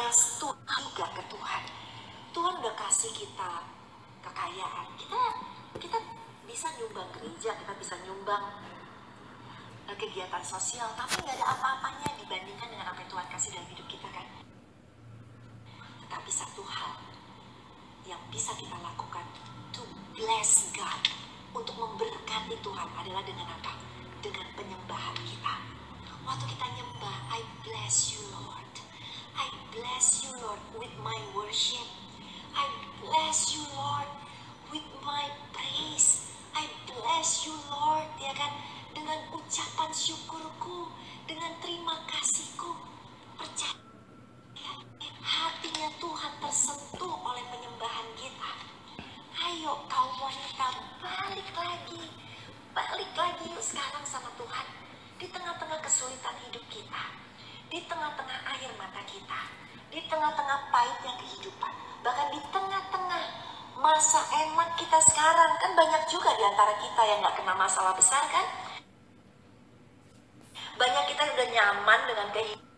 bless tuh juga ke Tuhan. Tuhan udah kasih kita kekayaan. Kita bisa nyumbang gereja, kita bisa nyumbang kegiatan sosial, tapi nggak ada apa-apanya dibandingkan dengan apa yang Tuhan kasih dalam hidup kita kan. Tetapi satu hal yang bisa kita lakukan to bless God, untuk memberkati Tuhan adalah dengan apa? Dengan penyembahan kita. Waktu kita nyembah, I bless you Lord, I bless you Lord with my worship, I bless you Lord with my praise, I bless you Lord, ya kan, dengan ucapan syukurku, dengan terima kasihku. Percaya hatinya Tuhan tersentuh oleh penyembahan kita. Ayo kaum wanita, balik lagi yuk sekarang sama Tuhan. Di tengah-tengah kesulitan hidup kita, di tengah-tengah air mata kita, di tengah-tengah pahitnya kehidupan, bahkan di tengah-tengah masa enak kita sekarang. Kan banyak juga di antara kita yang gak kena masalah besar kan. Banyak kita udah nyaman dengan kehidupan.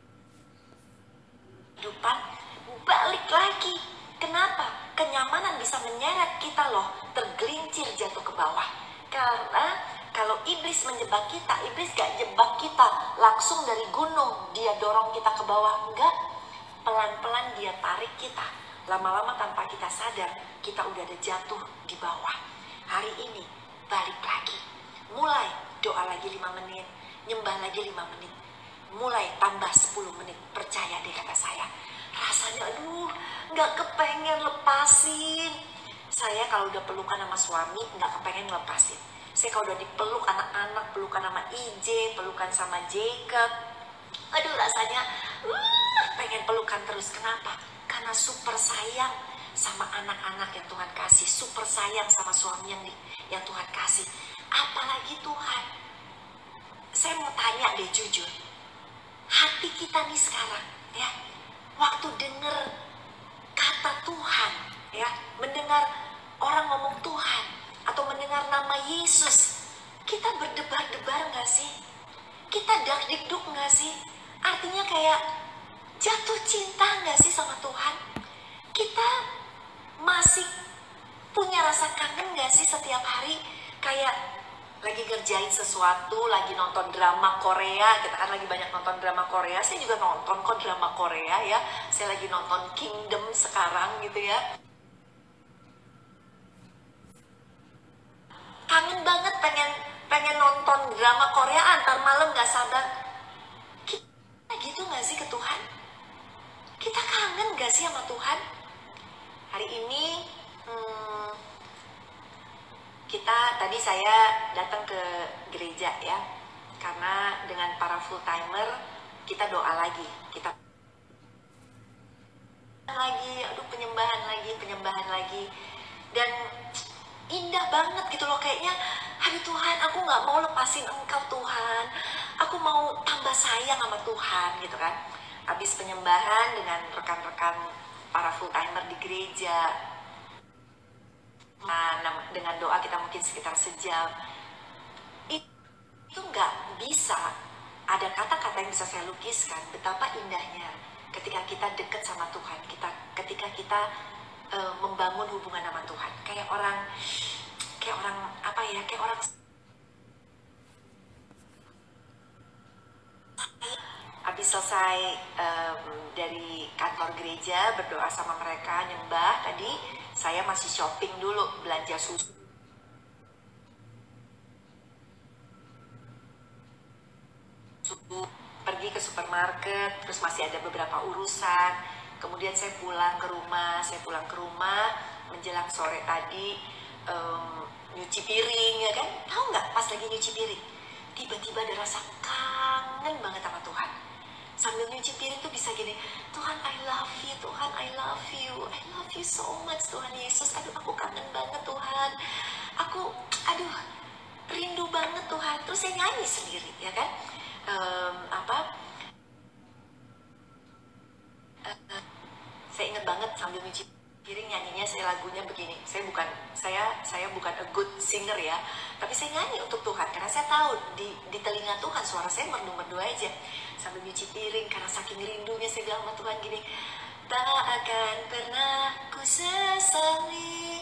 Balik lagi. Kenapa? Kenyamanan bisa menyeret kita loh, tergelincir jatuh ke bawah. Karena kalau iblis menjebak kita, iblis gak jebak kita langsung dari gunung, dia dorong kita ke bawah. Enggak, pelan-pelan dia tarik kita. Lama-lama tanpa kita sadar, kita udah ada jatuh di bawah. Hari ini, balik lagi. Mulai doa lagi 5 menit, nyembah lagi 5 menit. Mulai tambah 10 menit, percaya deh kata saya. Rasanya aduh, gak kepengen lepasin. Saya kalau udah pelukan sama suami, gak kepengen lepasin. Saya kalau udah dipeluk anak-anak, pelukan sama IJ, pelukan sama Jacob, aduh rasanya pengen pelukan terus. Kenapa? Karena super sayang sama anak-anak yang Tuhan kasih, super sayang sama suami yang Tuhan kasih. Apalagi Tuhan. Saya mau tanya deh jujur, hati kita nih sekarang ya, waktu dengar kata Tuhan ya, mendengar orang ngomong Tuhan atau mendengar nama Yesus, kita berdebar-debar gak sih? Kita dak-dikduk gak sih? Artinya kayak jatuh cinta gak sih sama Tuhan? Kita masih punya rasa kangen gak sih setiap hari? Kayak lagi ngerjain sesuatu, lagi nonton drama Korea. Kita kan lagi banyak nonton drama Korea. Saya juga nonton kok drama Korea ya. Saya lagi nonton Kingdom sekarang gitu ya. Kangen banget pengen nonton drama Korea, antar malam gak sabar. Kita gitu gak sih ke Tuhan? Kita kangen gak sih sama Tuhan? Hari ini tadi saya datang ke gereja ya, karena dengan para full timer kita doa lagi, kita lagi, aduh penyembahan lagi, dan indah banget gitu loh, kayaknya aduh Tuhan, aku nggak mau lepasin Engkau Tuhan, aku mau tambah sayang sama Tuhan gitu kan. Habis penyembahan dengan rekan-rekan para full timer di gereja, dengan doa kita mungkin sekitar sejam, itu nggak bisa ada kata-kata yang bisa saya lukiskan betapa indahnya ketika kita dekat sama Tuhan, ketika kita membangun hubungan sama Tuhan, kayak orang apa ya, kayak orang habis selesai dari kantor gereja berdoa sama mereka, nyembah tadi, saya masih shopping dulu, belanja susu, pergi ke supermarket, terus masih ada beberapa urusan. Kemudian saya pulang ke rumah menjelang sore tadi, nyuci piring ya kan. Tahu nggak, pas lagi nyuci piring tiba-tiba ada rasa kangen banget sama Tuhan. Sambil nyuci piring tuh bisa gini, Tuhan I love you, Tuhan I love you so much Tuhan Yesus. Aduh aku kangen banget Tuhan, aku rindu banget Tuhan. Terus saya nyanyi sendiri ya kan. Saya ingat banget sambil nyuci piring nyanyinya, saya lagunya begini. Saya bukan a good singer ya, tapi saya nyanyi untuk Tuhan karena saya tahu di telinga Tuhan suara saya merdu-merdu aja sambil nyuci piring, karena saking rindunya saya bilang sama Tuhan gini, tak akan pernah ku sesali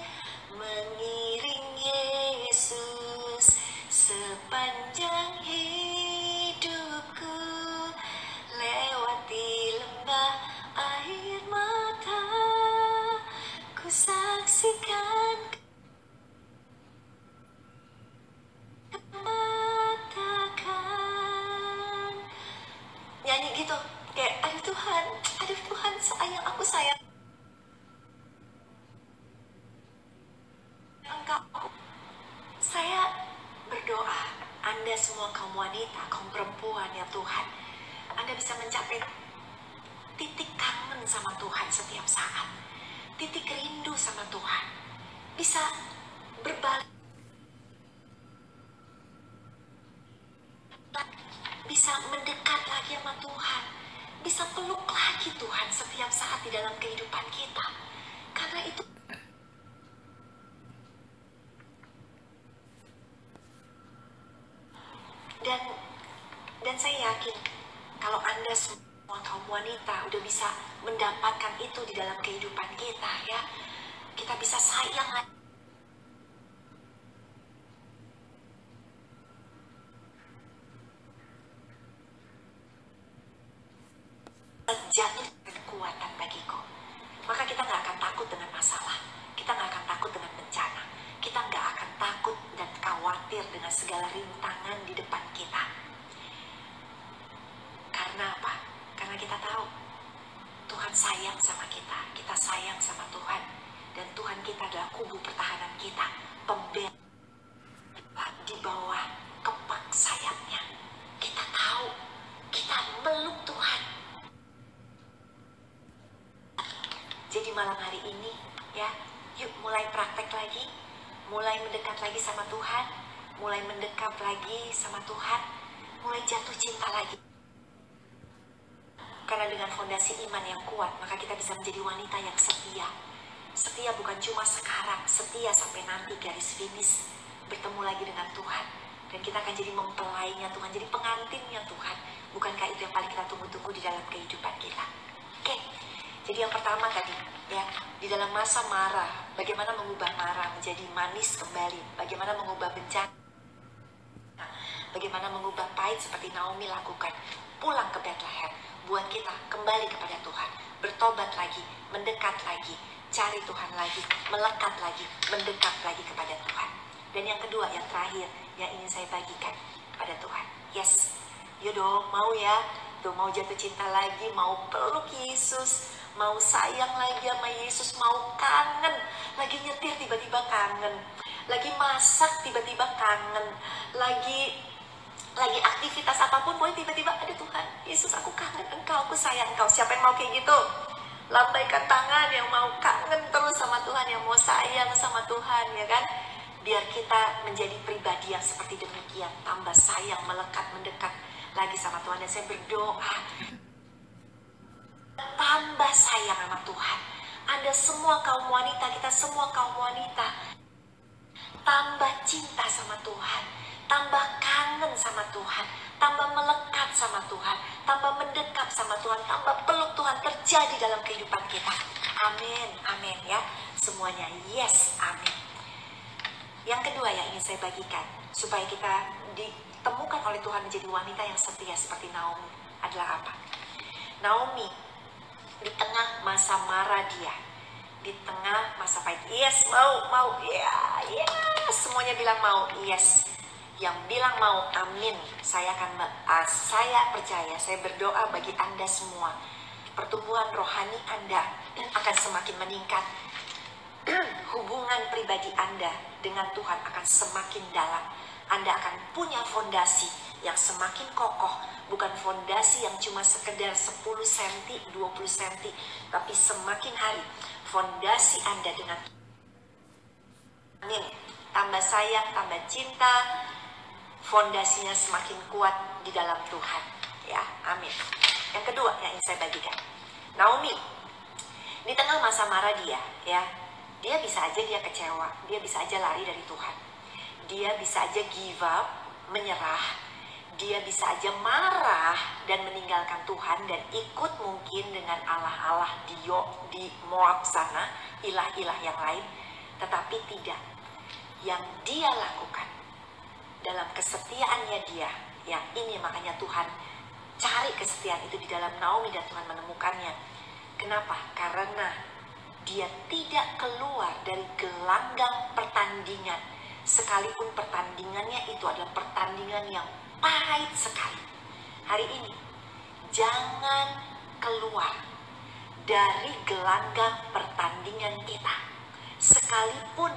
mengiring Yesus sepanjang hidupku, lewati lembah air mata, ku saksikan katakan. Nyanyi gitu, kayak aduh Tuhan sayang, aku sayang Engkau. Saya berdoa Anda semua kaum wanita, kaum perempuan ya Tuhan, Anda bisa mencapai titik kangen sama Tuhan setiap saat, titik rindu sama Tuhan, bisa berbalik, bisa mendekat lagi sama Tuhan, bisa peluk lagi Tuhan setiap saat di dalam kehidupan kita. Karena itu dan saya yakin kalau Anda semua kaum wanita udah bisa mendapatkan itu di dalam kehidupan kita ya, kita bisa sayang lagi. Jatuh kekuatan bagiku, maka kita nggak akan takut dengan masalah, kita nggak akan takut dengan bencana, kita nggak akan takut dan khawatir dengan segala rintangan di depan kita. Karena apa? Karena kita tahu Tuhan sayang sama kita, kita sayang sama Tuhan, dan Tuhan kita adalah kubu pertahanan kita, pembela di bawah kepak sayapnya. Kita tahu, kita meluk Tuhan. Jadi malam hari ini ya, yuk mulai praktek lagi, mulai mendekat lagi sama Tuhan, mulai mendekat lagi sama Tuhan, mulai jatuh cinta lagi. Karena dengan fondasi iman yang kuat, maka kita bisa menjadi wanita yang setia. Setia bukan cuma sekarang, setia sampai nanti garis finish bertemu lagi dengan Tuhan. Dan kita akan jadi mempelainya Tuhan, jadi pengantinnya Tuhan. Bukankah itu yang paling kita tunggu-tunggu di dalam kehidupan kita? Oke. Jadi yang pertama tadi, ya, di dalam masa marah, bagaimana mengubah marah menjadi manis kembali, bagaimana mengubah bencana, bagaimana mengubah pahit seperti Naomi lakukan, pulang ke Bethlehem, buat kita kembali kepada Tuhan, bertobat lagi, mendekat lagi, cari Tuhan lagi, melekat lagi, mendekat lagi kepada Tuhan. Dan yang kedua, yang terakhir, yang ingin saya bagikan kepada Tuhan, yes, yuk dong, mau ya, tuh mau jatuh cinta lagi, mau peluk Yesus, mau sayang lagi sama Yesus, mau kangen, lagi nyetir tiba-tiba kangen, lagi masak tiba-tiba kangen, lagi aktivitas apapun boleh tiba-tiba ada Tuhan, Yesus aku kangen Engkau, aku sayang Engkau. Siapa yang mau kayak gitu? Lambaikan tangan yang mau kangen terus sama Tuhan, yang mau sayang sama Tuhan, ya kan? Biar kita menjadi pribadi yang seperti demikian, tambah sayang, melekat, mendekat lagi sama Tuhan. Dan saya berdoa tambah sayang sama Tuhan. Anda semua kaum wanita, kita semua kaum wanita, tambah cinta sama Tuhan, tambah kangen sama Tuhan, tambah melekat sama Tuhan, tambah mendekat sama Tuhan, tambah peluk Tuhan terjadi dalam kehidupan kita. Amin, amin ya. Semuanya yes, amin. Yang kedua yang ingin saya bagikan, supaya kita ditemukan oleh Tuhan menjadi wanita yang setia seperti Naomi, adalah apa? Naomi di tengah masa marah dia, di tengah masa pahit, yes, mau, ya, semuanya bilang mau, yes. Yang bilang mau, amin. Saya percaya, saya berdoa bagi Anda semua, pertumbuhan rohani Anda akan semakin meningkat. Hubungan pribadi Anda dengan Tuhan akan semakin dalam. Anda akan punya fondasi yang semakin kokoh, bukan fondasi yang cuma sekedar 10 cm, 20 cm, tapi semakin hari fondasi Anda dengan amin, tambah sayang, tambah cinta, fondasinya semakin kuat di dalam Tuhan, ya, amin. Yang kedua yang ingin saya bagikan, Naomi di tengah masa marah dia, ya, dia bisa aja dia kecewa, dia bisa aja lari dari Tuhan, dia bisa aja give up, menyerah, dia bisa aja marah dan meninggalkan Tuhan dan ikut mungkin dengan allah-allah di Moab sana, ilah-ilah yang lain. Tetapi tidak, yang dia lakukan dalam kesetiaannya dia, yang ini makanya Tuhan cari kesetiaan itu di dalam Naomi dan Tuhan menemukannya. Kenapa? Karena dia tidak keluar dari gelanggang pertandingan, sekalipun pertandingannya itu adalah pertandingan yang pahit sekali. Hari ini jangan keluar dari gelanggang pertandingan kita, sekalipun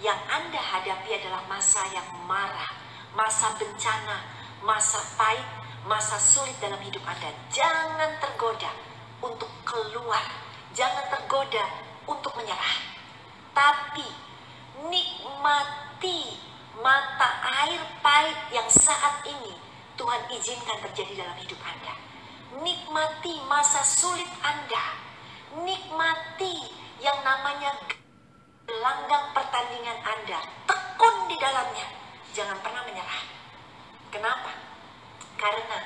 yang Anda hadapi adalah masa yang marah, masa bencana, masa pahit, masa sulit dalam hidup Anda. Jangan tergoda untuk keluar, jangan tergoda untuk menyerah, tapi nikmati mata air pahit yang saat ini Tuhan izinkan terjadi dalam hidup Anda. Nikmati masa sulit Anda, nikmati yang namanya gelanggang pertandingan Anda, tekun di dalamnya, jangan pernah menyerah. Kenapa? Karena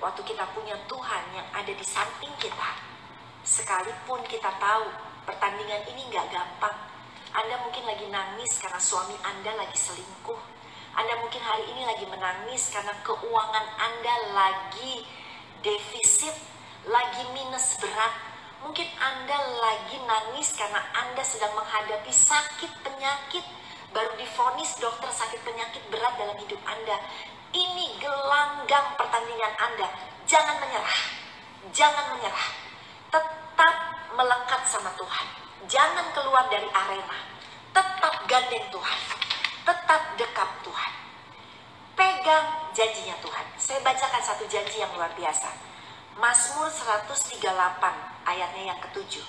waktu kita punya Tuhan yang ada di samping kita, sekalipun kita tahu pertandingan ini gak gampang. Anda mungkin lagi nangis karena suami Anda lagi selingkuh. Anda mungkin hari ini lagi menangis karena keuangan Anda lagi defisit, lagi minus berat. Mungkin Anda lagi nangis karena Anda sedang menghadapi sakit penyakit, baru divonis dokter sakit penyakit berat dalam hidup Anda. Ini gelanggang pertandingan Anda. Jangan menyerah, jangan menyerah. Tetap melekat sama Tuhan. Jangan keluar dari arena. Tetap gandeng Tuhan. Tetap dekat Tuhan. Pegang janjinya Tuhan. Saya bacakan satu janji yang luar biasa. Mazmur 138 ayatnya yang ke-7.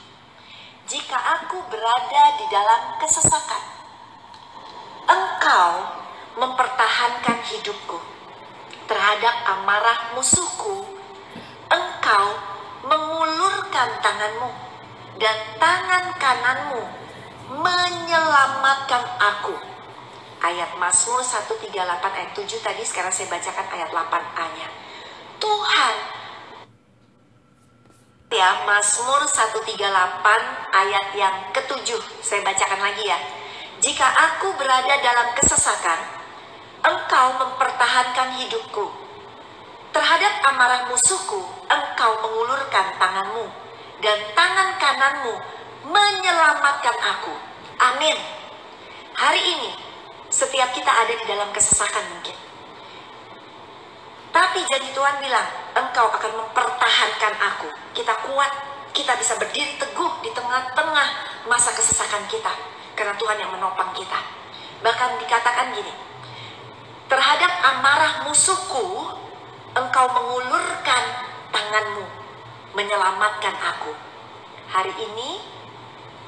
Jika aku berada di dalam kesesakan, Engkau mempertahankan hidupku. Terhadap amarah musuhku, Engkau mengulurkan tanganmu, dan tangan kananmu menyelamatkan aku. Ayat Mazmur 138 ayat 7 tadi, sekarang saya bacakan ayat 8a-nya. Tuhan, ya, Mazmur 138 ayat yang ke-7, saya bacakan lagi ya. Jika aku berada dalam kesesakan, Engkau mempertahankan hidupku. Terhadap amarah musuhku, Engkau mengulurkan tanganmu, dan tangan kananmu menyelamatkan aku. Amin. Hari ini, setiap kita ada di dalam kesesakan mungkin. Tapi janji Tuhan bilang, Engkau akan mempertahankan aku. Kita kuat, kita bisa berdiri teguh di tengah-tengah masa kesesakan kita. Karena Tuhan yang menopang kita. Bahkan dikatakan gini, terhadap amarah musuhku, Engkau mengulurkan tanganmu, menyelamatkan aku. Hari ini,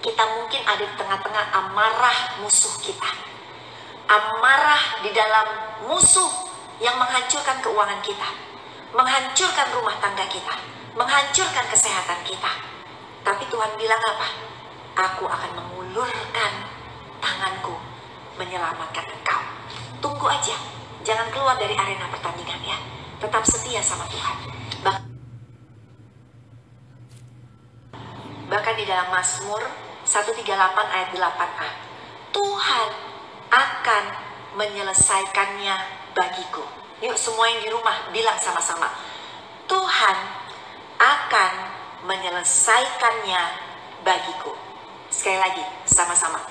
kita mungkin ada di tengah-tengah amarah musuh kita. Amarah di dalam musuh yang menghancurkan keuangan kita, menghancurkan rumah tangga kita, menghancurkan kesehatan kita. Tapi Tuhan bilang apa? Aku akan mengulurkan tanganku, menyelamatkan engkau. Tunggu aja, jangan keluar dari arena pertandingan ya. Tetap setia sama Tuhan. Bahkan di dalam Mazmur 138 ayat 8a, Tuhan akan menyelesaikannya bagiku. Yuk semua yang di rumah bilang sama-sama, Tuhan akan menyelesaikannya bagiku. Sekali lagi sama-sama,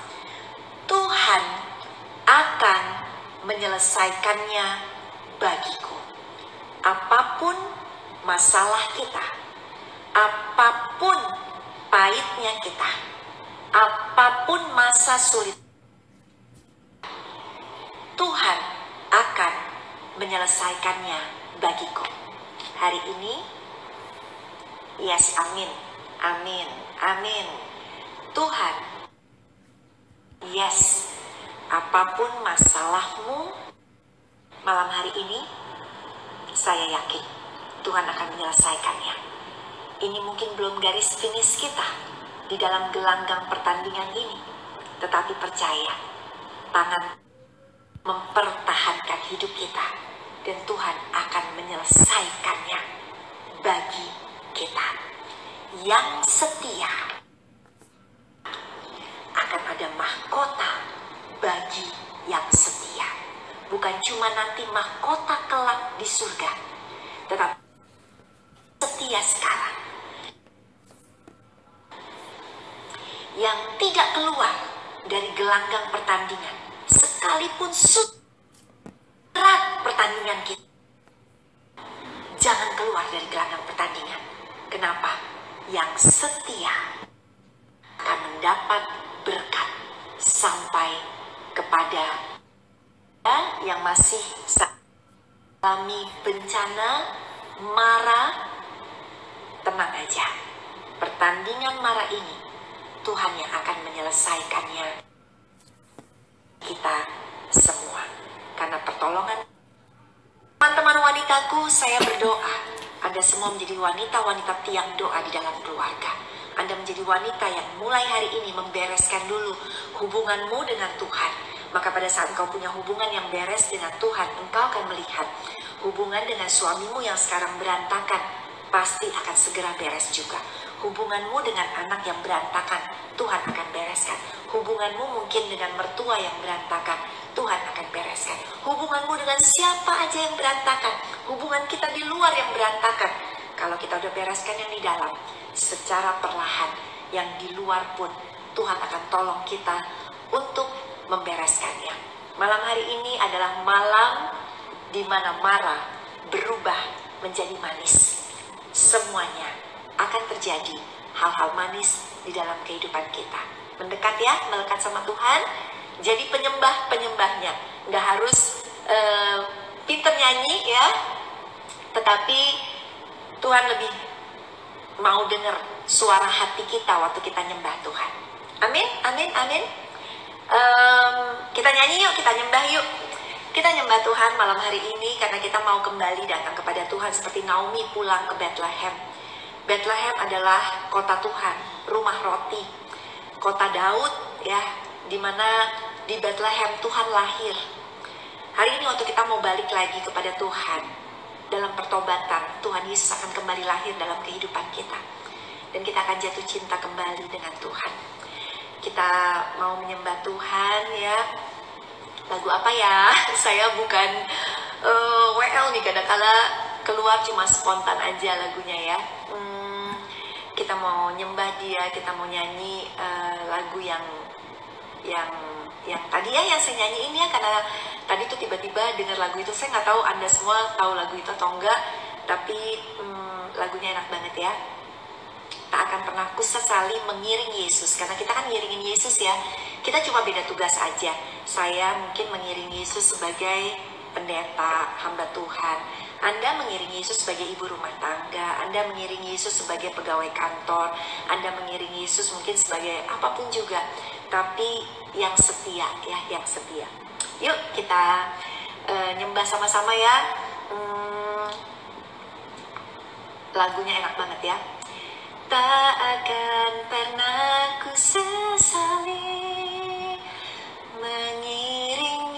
Tuhan akan menyelesaikannya bagiku. Apapun masalah kita, apapun pahitnya kita, apapun masa sulit, Tuhan akan menyelesaikannya bagiku. Hari ini, yes, amin, amin, amin. Tuhan, yes, apapun masalahmu malam hari ini, saya yakin Tuhan akan menyelesaikannya. Ini mungkin belum garis finish kita di dalam gelanggang pertandingan ini, tetapi percaya, tangan mempertahankan hidup kita. dan Tuhan akan menyelesaikannya bagi kita. Yang setia akan ada mahkota bagi yang setia. Bukan cuma nanti mahkota kelak di surga, tetapi setia sekarang. Yang tidak keluar dari gelanggang pertandingan, sekalipun surat pertandingan kita, jangan keluar dari gelanggang pertandingan. Kenapa? Yang setia akan mendapat berkat sampai kepada yang masih alami bencana, marah. Tenang aja, pertandingan marah ini Tuhan yang akan menyelesaikannya kita semua, karena pertolongan. Teman-teman wanitaku, saya berdoa Anda semua menjadi wanita-wanita tiang doa di dalam keluarga. Anda menjadi wanita yang mulai hari ini membereskan dulu hubunganmu dengan Tuhan. Maka pada saat engkau punya hubungan yang beres dengan Tuhan, engkau akan melihat hubungan dengan suamimu yang sekarang berantakan pasti akan segera beres juga. Hubunganmu dengan anak yang berantakan, Tuhan akan bereskan. Hubunganmu mungkin dengan mertua yang berantakan, Tuhan akan bereskan. Hubunganmu dengan siapa aja yang berantakan, hubungan kita di luar yang berantakan, kalau kita udah bereskan yang di dalam, secara perlahan yang di luar pun Tuhan akan tolong kita untuk membereskannya. Malam hari ini adalah malam di mana marah berubah menjadi manis. Semuanya akan terjadi hal-hal manis di dalam kehidupan kita. Mendekat ya, melekat sama Tuhan. Jadi penyembah-penyembahnya nggak harus pinter nyanyi ya, tetapi Tuhan lebih mau dengar suara hati kita waktu kita nyembah Tuhan. Amin, amin, amin. Kita nyanyi yuk, kita nyembah yuk. Kita nyembah Tuhan malam hari ini karena kita mau kembali datang kepada Tuhan seperti Naomi pulang ke Bethlehem. Bethlehem adalah kota Tuhan, rumah roti, kota Daud ya, di mana di Bethlehem Tuhan lahir. Hari ini waktu kita mau balik lagi kepada Tuhan dalam pertobatan, Tuhan Yesus akan kembali lahir dalam kehidupan kita, dan kita akan jatuh cinta kembali dengan Tuhan. Kita mau menyembah Tuhan ya. Lagu apa ya? Saya bukan WL nih, kadang-kala keluar cuma spontan aja lagunya ya. Kita mau nyembah Dia, kita mau nyanyi lagu yang tadi ya, yang saya nyanyiin ya, karena tadi tuh tiba-tiba dengar lagu itu. Saya nggak tahu Anda semua tahu lagu itu atau enggak, tapi lagunya enak banget ya. Tak akan pernah kusesali mengiring Yesus, karena kita kan ngiringin Yesus ya. Kita cuma beda tugas aja. Saya mungkin mengiring Yesus sebagai pendeta, hamba Tuhan. Anda mengiring Yesus sebagai ibu rumah tangga, Anda mengiring Yesus sebagai pegawai kantor, Anda mengiring Yesus mungkin sebagai apapun juga. Tapi yang setia ya, yang setia. Yuk kita nyembah sama-sama ya. Lagunya enak banget ya. Tak akan pernah ku sesali mengiring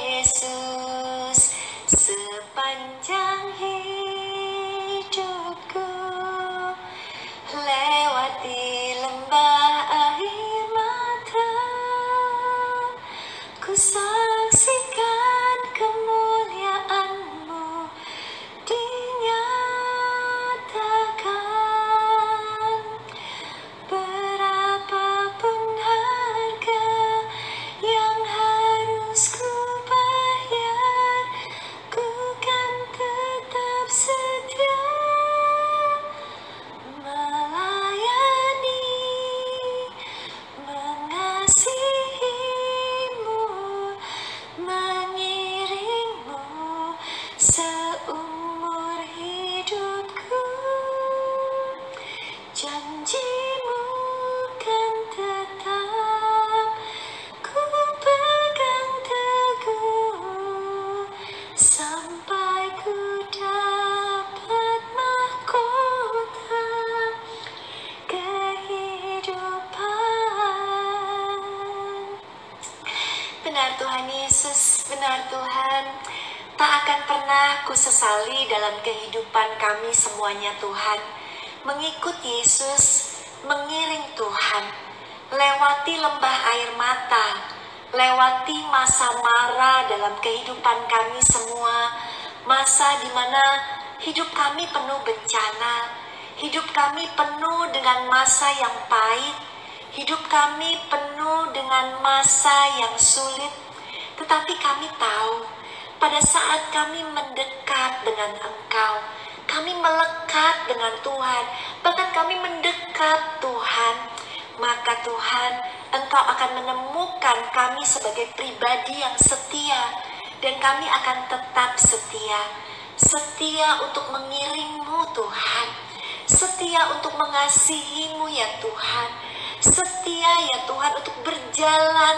Yesus sepanjang hidupku, lewati lembah air mata, ku saksikan kemuliaan-Mu dinyatakan. Berapapun harga yang harus ku bayar, ku kan tetap setia melayani, mengasihi-Mu, mengiring-Mu seumur hidupku. Janji-Mu kan tetap ku pegang teguh sampai ku dapat mahkota kehidupan. Benar Tuhan Yesus, benar Tuhan. Tak akan pernah kusesali dalam kehidupan kami semuanya Tuhan, mengikut Yesus, mengiring Tuhan, lewati lembah air mata, lewati masa mara dalam kehidupan kami semua, masa di mana hidup kami penuh bencana, hidup kami penuh dengan masa yang pahit, hidup kami penuh dengan masa yang sulit. Tetapi kami tahu, pada saat kami mendekat dengan Engkau, kami melekat dengan Tuhan, bahkan kami mendekat Tuhan, maka Tuhan, Engkau akan menemukan kami sebagai pribadi yang setia, dan kami akan tetap setia. Setia untuk mengiring-Mu Tuhan, setia untuk mengasihi-Mu ya Tuhan, setia ya Tuhan untuk berjalan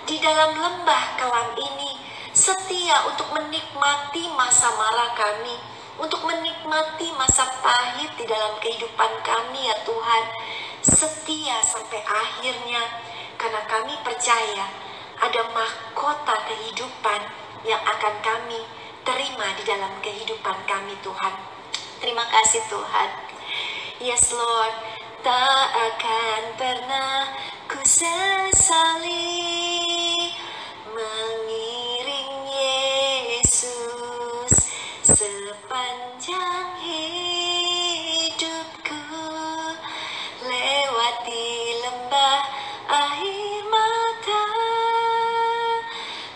di dalam lembah kelam ini, setia untuk menikmati masa mara kami, untuk menikmati masa pahit di dalam kehidupan kami ya Tuhan, setia sampai akhirnya, karena kami percaya ada mahkota kehidupan yang akan kami terima di dalam kehidupan kami Tuhan. Terima kasih Tuhan. Yes Lord, tak akan pernah ku sesali mengiring Yesus sepanjang hidupku, lewati lembah air mata,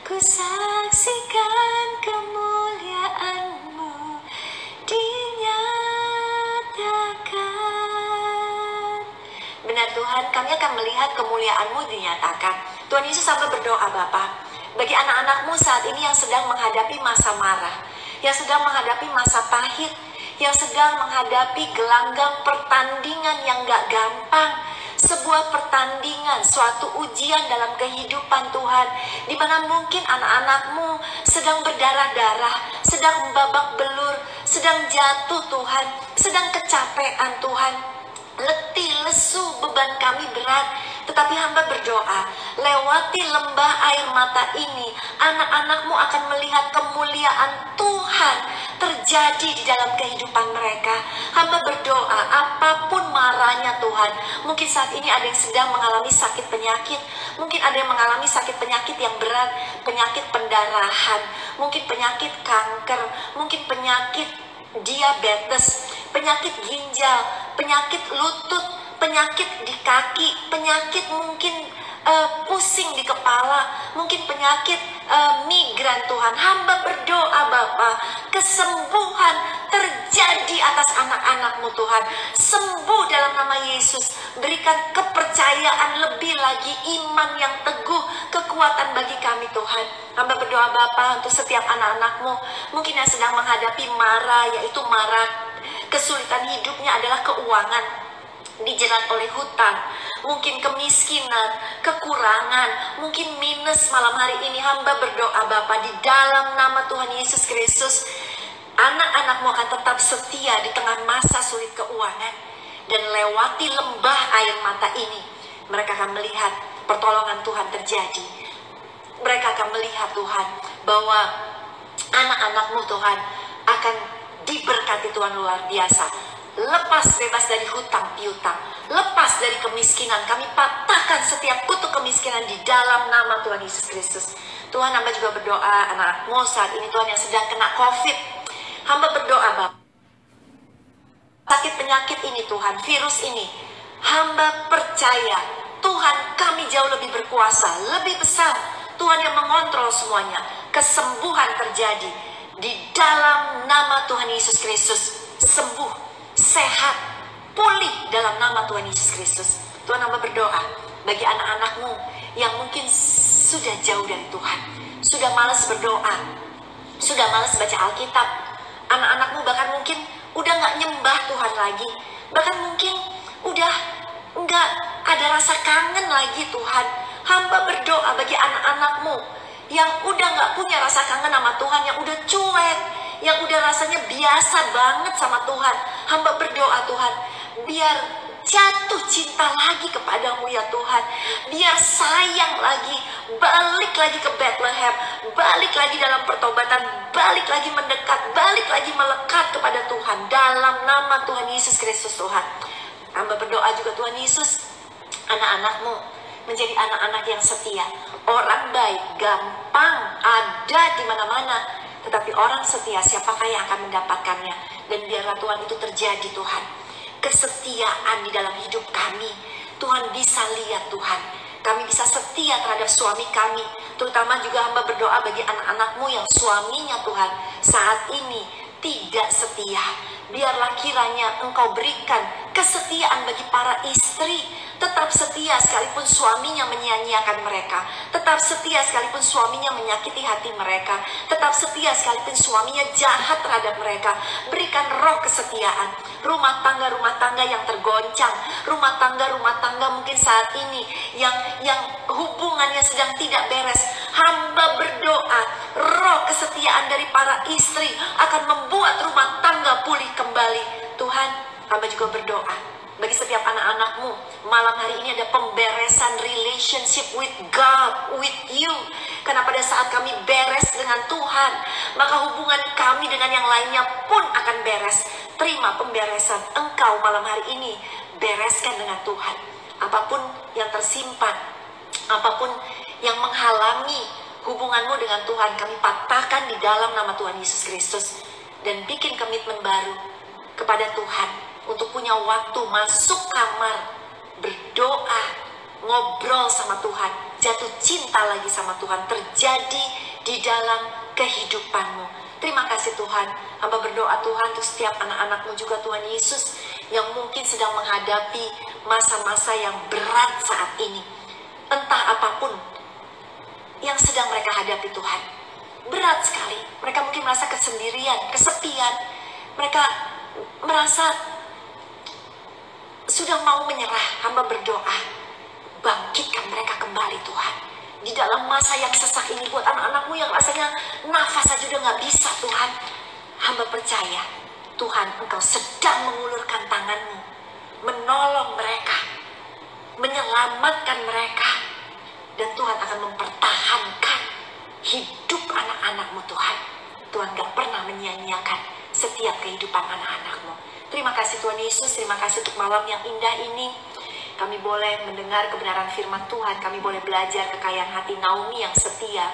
ku saksikan kemuliaan-Mu dinyatakan. Benar Tuhan, kami akan melihat kemuliaan-Mu dinyatakan. Tuhan Yesus sampai berdoa Bapa, bagi anak-anak-Mu saat ini yang sedang menghadapi masa marah, yang sedang menghadapi masa pahit, yang sedang menghadapi gelanggang pertandingan yang gak gampang, sebuah pertandingan, suatu ujian dalam kehidupan Tuhan, di mana mungkin anak-anak-Mu sedang berdarah-darah, sedang babak belur, sedang jatuh Tuhan, sedang kecapean Tuhan, letih, lesu, beban kami berat. Tetapi hamba berdoa, lewati lembah air mata ini, anak-anak-Mu akan melihat kemuliaan Tuhan terjadi di dalam kehidupan mereka. Hamba berdoa, apapun marahnya Tuhan, mungkin saat ini ada yang sedang mengalami sakit penyakit, mungkin ada yang mengalami sakit penyakit yang berat, penyakit pendarahan, mungkin penyakit kanker, mungkin penyakit diabetes, penyakit ginjal, penyakit lutut, penyakit di kaki, penyakit mungkin pusing di kepala, mungkin penyakit migran Tuhan. Hamba berdoa Bapa, kesembuhan terjadi atas anak-anak-Mu Tuhan. Sembuh dalam nama Yesus. Berikan kepercayaan lebih lagi, iman yang teguh, kekuatan bagi kami Tuhan. Hamba berdoa Bapa untuk setiap anak-anak-Mu, mungkin yang sedang menghadapi mara, yaitu mara kesulitan hidupnya adalah keuangan, dijerat oleh hutang, mungkin kemiskinan, kekurangan, mungkin minus. Malam hari ini hamba berdoa Bapa, di dalam nama Tuhan Yesus Kristus, anak-anak-Mu akan tetap setia di tengah masa sulit keuangan, dan lewati lembah air mata ini, mereka akan melihat pertolongan Tuhan terjadi. Mereka akan melihat Tuhan bahwa anak-anak-Mu Tuhan akan diberkati Tuhan luar biasa. Lepas bebas dari hutang piutang, lepas dari kemiskinan. Kami patahkan setiap kutuk kemiskinan di dalam nama Tuhan Yesus Kristus. Tuhan, hamba juga berdoa anak-anak-Mu saat ini Tuhan yang sedang kena COVID. Hamba berdoa Bapak, sakit penyakit ini Tuhan, virus ini, hamba percaya Tuhan kami jauh lebih berkuasa, lebih besar. Tuhan yang mengontrol semuanya. Kesembuhan terjadi di dalam nama Tuhan Yesus Kristus. Sembuh, sehat, pulih dalam nama Tuhan Yesus Kristus. Tuhan, hamba berdoa bagi anak-anak-Mu yang mungkin sudah jauh dari Tuhan, sudah malas berdoa, sudah malas baca Alkitab. Anak-anak-Mu bahkan mungkin udah gak nyembah Tuhan lagi, bahkan mungkin udah gak ada rasa kangen lagi Tuhan. Hamba berdoa bagi anak-anak-Mu yang udah gak punya rasa kangen sama Tuhan, yang udah cuek, yang udah rasanya biasa banget sama Tuhan. Hamba berdoa Tuhan, biar jatuh cinta lagi kepadamu ya Tuhan. Biar sayang lagi, balik lagi ke Bethlehem, balik lagi dalam pertobatan, balik lagi mendekat, balik lagi melekat kepada Tuhan. Dalam nama Tuhan Yesus Kristus Tuhan. Hamba berdoa juga Tuhan Yesus, anak-anakmu menjadi anak-anak yang setia. Orang baik gampang ada di mana-mana, tetapi orang setia siapakah yang akan mendapatkannya? Dan biarlah Tuhan itu terjadi Tuhan. Kesetiaan di dalam hidup kami, Tuhan bisa lihat Tuhan. Kami bisa setia terhadap suami kami. Terutama juga hamba berdoa bagi anak-anakmu yang suaminya Tuhan saat ini tidak setia. Biarlah kiranya Engkau berikan kesetiaan bagi para istri. Tetap setia sekalipun suaminya menyia-nyiakan mereka. Tetap setia sekalipun suaminya menyakiti hati mereka. Tetap setia sekalipun suaminya jahat terhadap mereka. Berikan roh kesetiaan. Rumah tangga yang tergoncang. Rumah tangga mungkin saat ini yang hubungannya sedang tidak beres. Hamba berdoa roh kesetiaan dari para istri akan membuat rumah tangga pulih kembali. Tuhan, hamba juga berdoa bagi setiap anak-anakmu, malam hari ini ada pemberesan relationship with God, with you. Karena pada saat kami beres dengan Tuhan, maka hubungan kami dengan yang lainnya pun akan beres. Terima pemberesan Engkau malam hari ini, bereskan dengan Tuhan. Apapun yang tersimpan, apapun yang menghalangi hubunganmu dengan Tuhan, kami patahkan di dalam nama Tuhan Yesus Kristus. Dan bikin komitmen baru kepada Tuhan untuk punya waktu masuk kamar, berdoa, ngobrol sama Tuhan, jatuh cinta lagi sama Tuhan, terjadi di dalam kehidupanmu. Terima kasih Tuhan. Hamba berdoa Tuhan untuk setiap anak-anakmu juga Tuhan Yesus, yang mungkin sedang menghadapi masa-masa yang berat saat ini. Entah apapun yang sedang mereka hadapi Tuhan, berat sekali. Mereka mungkin merasa kesendirian, kesepian. Mereka merasa sudah mau menyerah. Hamba berdoa, bangkitkan mereka kembali Tuhan. Di dalam masa yang sesak ini, buat anak-anakmu yang rasanya nafas saja udah gak bisa Tuhan, hamba percaya Tuhan Engkau sedang mengulurkan tanganmu, menolong mereka, menyelamatkan mereka. Dan Tuhan akan mempertahankan hidup anak-anakmu Tuhan. Tuhan gak pernah menyia-nyiakan setiap kehidupan anak-anakmu. Terima kasih Tuhan Yesus, terima kasih untuk malam yang indah ini. Kami boleh mendengar kebenaran firman Tuhan, kami boleh belajar kekayaan hati Naomi yang setia.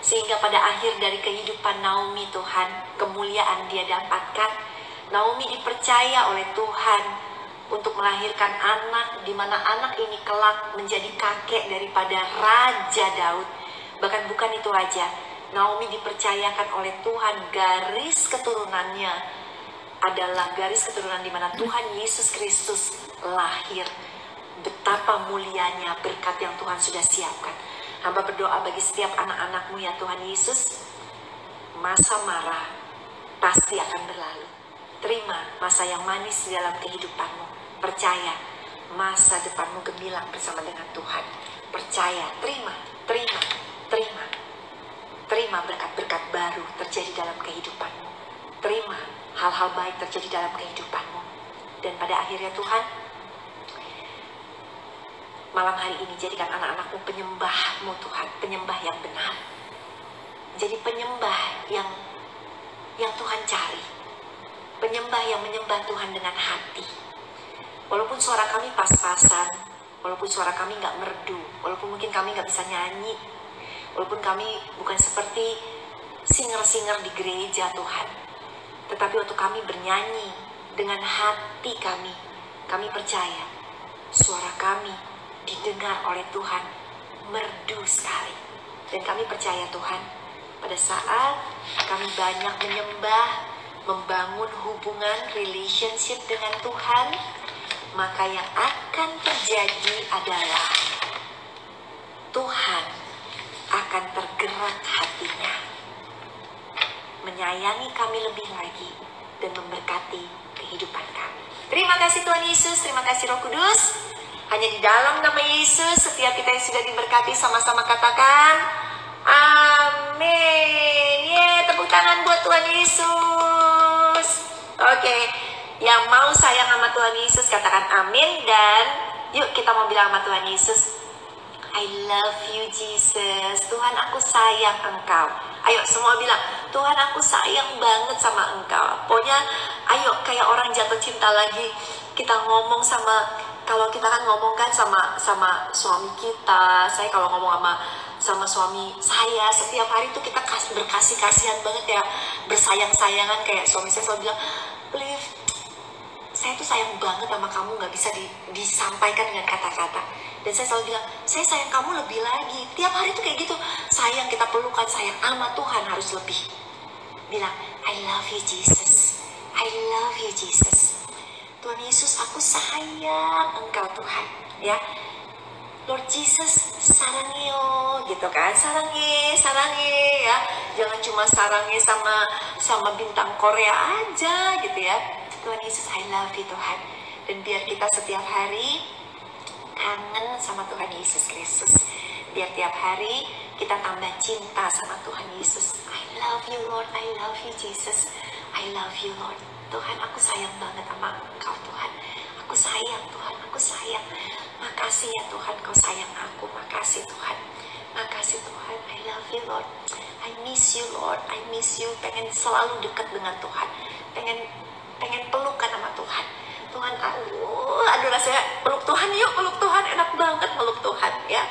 Sehingga pada akhir dari kehidupan Naomi Tuhan, kemuliaan dia dapatkan. Naomi dipercaya oleh Tuhan untuk melahirkan anak, di mana anak ini kelak menjadi kakek daripada Raja Daud. Bahkan bukan itu aja, Naomi dipercayakan oleh Tuhan garis keturunannya adalah garis keturunan di mana Tuhan Yesus Kristus lahir. Betapa mulianya berkat yang Tuhan sudah siapkan. Hamba berdoa bagi setiap anak-anakmu ya Tuhan Yesus, masa marah pasti akan berlalu. Terima masa yang manis di dalam kehidupanmu. Percaya masa depanmu gemilang bersama dengan Tuhan. Percaya, terima berkat-berkat baru terjadi dalam kehidupanmu. Terima hal-hal baik terjadi dalam kehidupanmu. Dan pada akhirnya Tuhan, malam hari ini jadikan anak-anakmu penyembahmu Tuhan, penyembah yang benar. Jadi penyembah yang Tuhan cari, penyembah yang menyembah Tuhan dengan hati. Walaupun suara kami pas-pasan, walaupun suara kami gak merdu, walaupun mungkin kami gak bisa nyanyi, walaupun kami bukan seperti singer-singer di gereja Tuhan, tetapi waktu kami bernyanyi dengan hati kami percaya suara kami didengar oleh Tuhan merdu sekali. Dan kami percaya Tuhan, pada saat kami banyak menyembah, membangun hubungan relationship dengan Tuhan, maka yang akan terjadi adalah Tuhan akan tergerak hatinya, menyayangi kami lebih lagi dan memberkati kehidupan kami. Terima kasih Tuhan Yesus, terima kasih Roh Kudus. Hanya di dalam nama Yesus setiap kita yang sudah diberkati sama-sama katakan amin. Tepuk tangan buat Tuhan Yesus. Oke, Yang mau sayang sama Tuhan Yesus katakan amin. Dan yuk kita mau bilang sama Tuhan Yesus, I love you Jesus. Tuhan, aku sayang Engkau. Ayo semua bilang, Tuhan, aku sayang banget sama Engkau. Pokoknya ayo kayak orang jatuh cinta lagi. Kita ngomong sama, kalau kita kan ngomong kan sama suami kita. Saya kalau ngomong sama suami saya setiap hari tuh kita berkasih-kasihan banget ya, bersayang-sayangan. Kayak suami saya selalu bilang, Liv, saya tuh sayang banget sama kamu, gak bisa disampaikan dengan kata-kata. Dan saya selalu bilang, saya sayang kamu lebih lagi. Tiap hari tuh kayak gitu, sayang, kita perlukan sayang sama Tuhan harus lebih. Bilang, I love you Jesus, I love you Jesus. Tuhan Yesus, aku sayang Engkau Tuhan, ya. Lord Jesus, sarangyo, gitu kan, sarangi ya. Jangan cuma sarangi sama bintang Korea aja, gitu ya. Tuhan Yesus, I love you Tuhan. Dan biar kita setiap hari kangen sama Tuhan Yesus Kristus. Biar tiap hari kita tambah cinta sama Tuhan Yesus. I love you Lord, I love you Jesus, I love you Lord. Tuhan, aku sayang banget sama Engkau Tuhan. Aku sayang Tuhan, aku sayang. Makasih ya Tuhan, Kau sayang aku. Makasih Tuhan, makasih Tuhan. I love you Lord, I miss you Lord, I miss you. Pengen selalu dekat dengan Tuhan, pengen pelukan sama Tuhan. Tuhan, aduh rasanya peluk Tuhan, yuk peluk Tuhan, enak banget peluk Tuhan ya.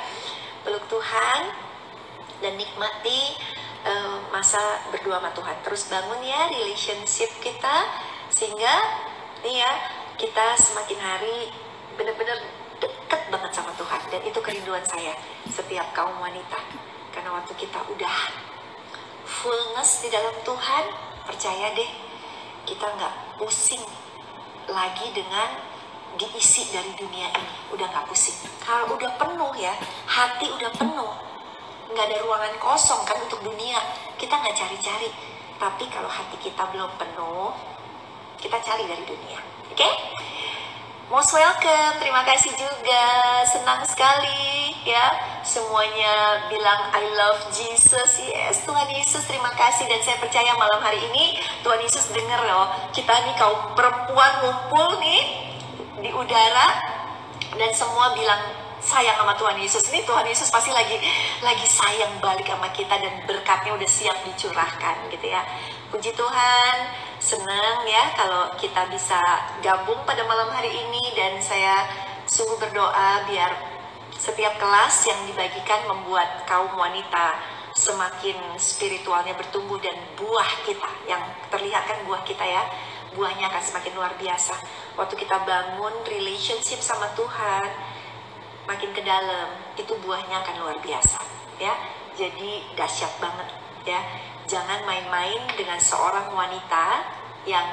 Peluk Tuhan dan nikmati masa berdua sama Tuhan. Terus bangun ya relationship kita, sehingga nih ya, kita semakin hari benar-benar deket banget sama Tuhan. Dan itu kerinduan saya setiap kaum wanita. Karena waktu kita udah fullness di dalam Tuhan, percaya deh, kita nggak pusing lagi dengan diisi dari dunia ini. Udah gak pusing. Kalau udah penuh ya, hati udah penuh, gak ada ruangan kosong kan untuk dunia. Kita gak cari-cari. Tapi kalau hati kita belum penuh, kita cari dari dunia. Oke? Most welcome, terima kasih juga. Senang sekali ya, semuanya bilang I love Jesus. Yes, Tuhan Yesus terima kasih. Dan saya percaya malam hari ini Tuhan Yesus dengar loh. Kita nih kaum perempuan ngumpul nih di udara, dan semua bilang sayang sama Tuhan Yesus. Ini Tuhan Yesus pasti lagi sayang balik sama kita, dan berkatnya udah siap dicurahkan gitu ya. Puji Tuhan, senang ya kalau kita bisa gabung pada malam hari ini. Dan saya sungguh berdoa biar setiap kelas yang dibagikan membuat kaum wanita semakin spiritualnya bertumbuh, dan buah kita yang terlihat kan, buah kita ya, buahnya akan semakin luar biasa. Waktu kita bangun relationship sama Tuhan makin ke dalam, itu buahnya akan luar biasa ya. Jadi dahsyat banget ya. Jangan main-main dengan seorang wanita yang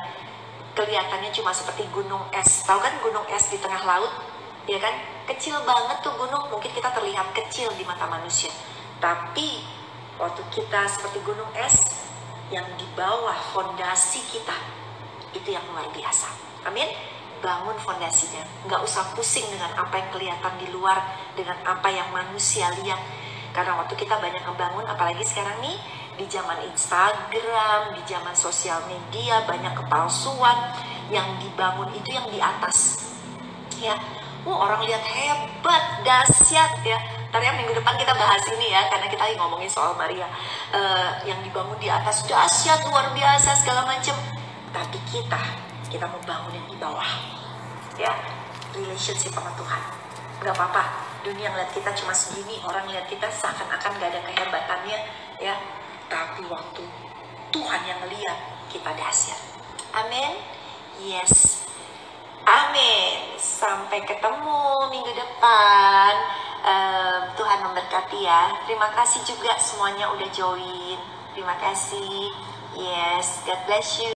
kelihatannya cuma seperti gunung es. Tahu kan gunung es di tengah laut? Ya kan? Kecil banget tuh gunung, mungkin kita terlihat kecil di mata manusia. Tapi waktu kita seperti gunung es, yang di bawah fondasi kita, itu yang luar biasa. Amin? Bangun fondasinya. Nggak usah pusing dengan apa yang kelihatan di luar, dengan apa yang manusia lihat. Karena waktu kita banyak ngebangun, apalagi sekarang nih, di zaman Instagram, di zaman sosial media, banyak kepalsuan. Yang dibangun itu yang di atas ya. Orang lihat hebat, dahsyat ya. Ntar ya minggu depan kita bahas ini ya, karena kita lagi ngomongin soal Maria. Yang dibangun di atas dahsyat, luar biasa, segala macam. Tapi kita mau bangun yang di bawah ya. Relationship sama Tuhan. Gak apa-apa dunia ngeliat kita cuma segini, orang lihat kita seakan-akan gak ada kehebatannya ya. Tapi waktu Tuhan yang ngeliat, kita dahsyat. Amin. Yes. Amin. Sampai ketemu minggu depan. Tuhan memberkati ya. Terima kasih juga semuanya udah join. Terima kasih. Yes. God bless you.